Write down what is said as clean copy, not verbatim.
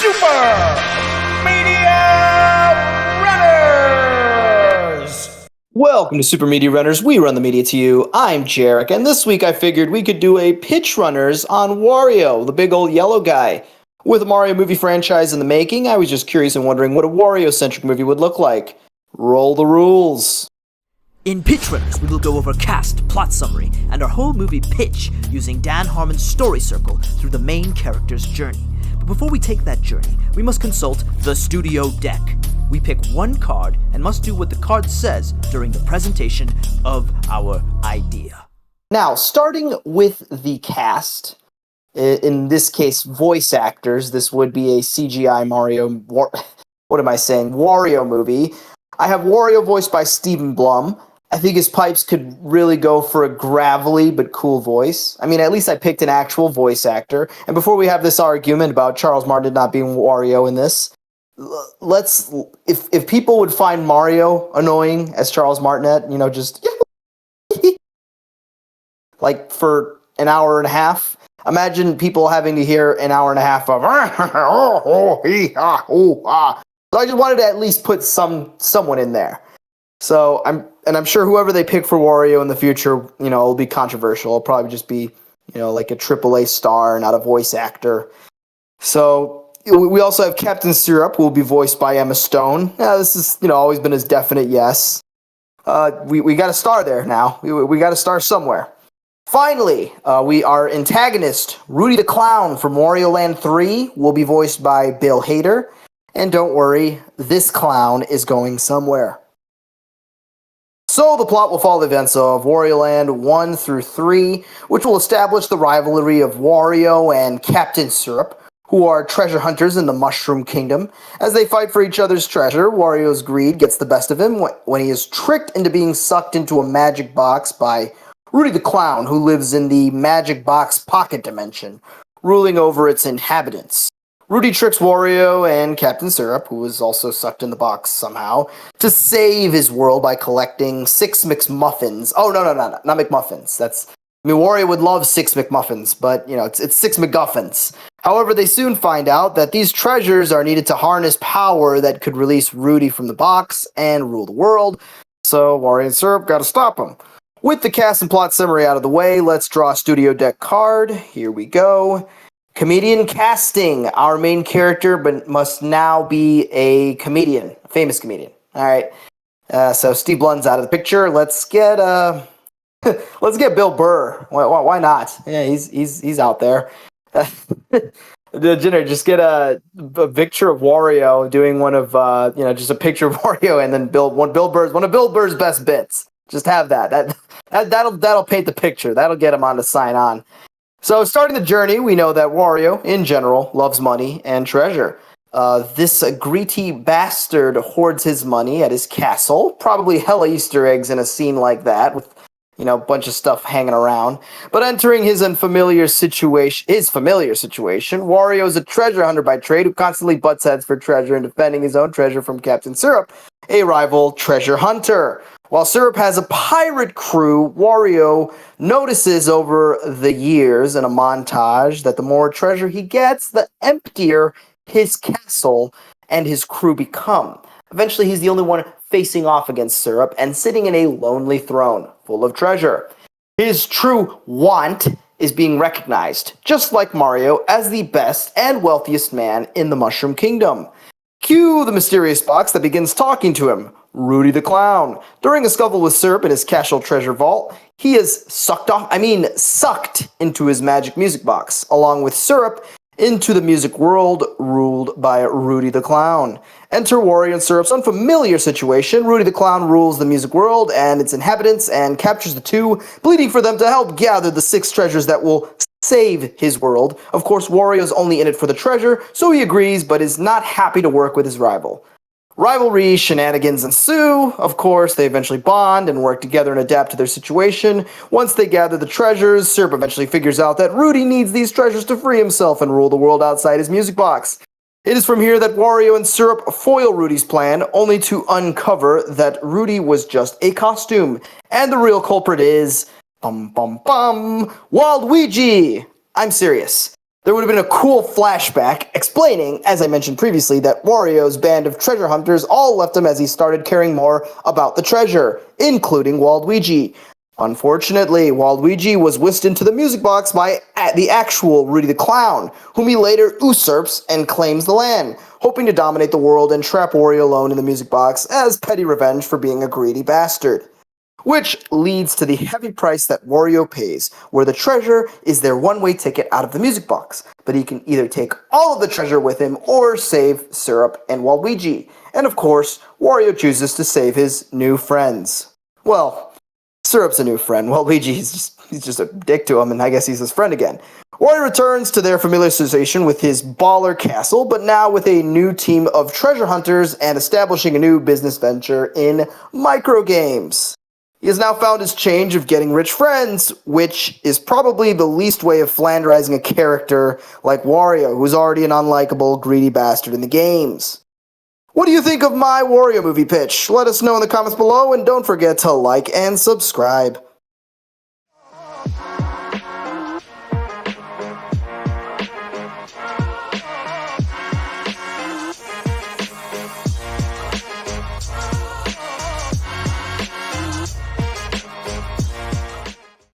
Super Media Runners! Welcome to Super Media Runners. We run the media to you. I'm Jarek, and this week I figured we could do a pitch runners on Wario, the big old yellow guy. With a Mario movie franchise in the making, I was just curious and wondering what a Wario-centric movie would look like. Roll the rules. In Pitch Runners, we will go over cast, plot summary, and our whole movie pitch using Dan Harmon's story circle through the main character's journey. But before we take that journey, we must consult the studio deck. We pick one card and must do what the card says during the presentation of our idea. Now, starting with the cast, in this case, voice actors, this would be a CGI Wario movie. I have Wario voiced by Stephen Blum. I think his pipes could really go for a gravelly but cool voice. I mean, at least I picked an actual voice actor. And before we have this argument about Charles Martinet not being Wario in this, if people would find Mario annoying as Charles Martinet, just like for an hour and a half, imagine people having to hear an hour and a half of So I just wanted to at least put someone in there. So I'm sure whoever they pick for Wario in the future, it'll be controversial. It'll probably just be, like a AAA star, not a voice actor. So we also have Captain Syrup, who will be voiced by Emma Stone. Yeah, this is, always been his definite yes. We got a star there now. We got a star somewhere. Finally, our antagonist, Rudy the Clown from Wario Land 3, will be voiced by Bill Hader. And don't worry, this clown is going somewhere. So the plot will follow the events of Wario Land 1 through 3, which will establish the rivalry of Wario and Captain Syrup, who are treasure hunters in the Mushroom Kingdom. As they fight for each other's treasure, Wario's greed gets the best of him when he is tricked into being sucked into a magic box by Rudy the Clown, who lives in the Magic Box Pocket Dimension, ruling over its inhabitants. Rudy tricks Wario and Captain Syrup, who is also sucked in the box somehow, to save his world by collecting 6 McMuffins. Oh, no, not McMuffins. Wario would love 6 McMuffins, but, it's 6 McGuffins. However, they soon find out that these treasures are needed to harness power that could release Rudy from the box and rule the world, so Wario and Syrup gotta stop him. With the cast and plot summary out of the way, let's draw a studio deck card. Here we go. Comedian casting. Our main character must now be a comedian, a famous comedian. All right. So Steve Blum's out of the picture. Let's get Bill Burr. Why not? Yeah, he's out there. Just get a picture of Wario doing one of just a picture of Wario, and then one of Bill Burr's best bits. Just have that'll paint the picture. That'll get him on to sign on. So, starting the journey, we know that Wario, in general, loves money and treasure. This greedy bastard hoards his money at his castle. Probably hella Easter eggs in a scene like that, with, a bunch of stuff hanging around. But entering his familiar situation, Wario is a treasure hunter by trade who constantly butts heads for treasure and defending his own treasure from Captain Syrup, a rival treasure hunter. While Syrup has a pirate crew, Wario notices over the years in a montage that the more treasure he gets, the emptier his castle and his crew become. Eventually, he's the only one facing off against Syrup and sitting in a lonely throne full of treasure. His true want is being recognized, just like Mario, as the best and wealthiest man in the Mushroom Kingdom. Cue the mysterious box that begins talking to him, Rudy the Clown. During a scuffle with Syrup in his castle treasure vault, he is sucked into his magic music box, along with Syrup, into the music world ruled by Rudy the Clown. Enter Wario and Syrup's unfamiliar situation. Rudy the Clown rules the music world and its inhabitants and captures the two, pleading for them to help gather the 6 treasures that will save his world. Of course, Wario's only in it for the treasure, so he agrees, but is not happy to work with his rival. Rivalry shenanigans ensue. Of course, they eventually bond and work together and adapt to their situation. Once they gather the treasures, Syrup eventually figures out that Rudy needs these treasures to free himself and rule the world outside his music box. It is from here that Wario and Syrup foil Rudy's plan, only to uncover that Rudy was just a costume, and the real culprit is Waluigi! I'm serious. There would have been a cool flashback explaining, as I mentioned previously, that Wario's band of treasure hunters all left him as he started caring more about the treasure, including Waluigi. Unfortunately, Waluigi was whisked into the music box by the actual Rudy the Clown, whom he later usurps and claims the land, hoping to dominate the world and trap Wario alone in the music box as petty revenge for being a greedy bastard. Which leads to the heavy price that Wario pays, where the treasure is their one-way ticket out of the music box, but he can either take all of the treasure with him or save Syrup and Waluigi. And of course, Wario chooses to save his new friends. Well, Syrup's a new friend. Waluigi, he's just a dick to him, and I guess he's his friend again. Wario returns to their familiar situation with his baller castle, but now with a new team of treasure hunters and establishing a new business venture in microgames. He has now found his change of getting rich friends, which is probably the least way of flanderizing a character like Wario, who's already an unlikable, greedy bastard in the games. What do you think of my Wario movie pitch? Let us know in the comments below, and don't forget to like and subscribe.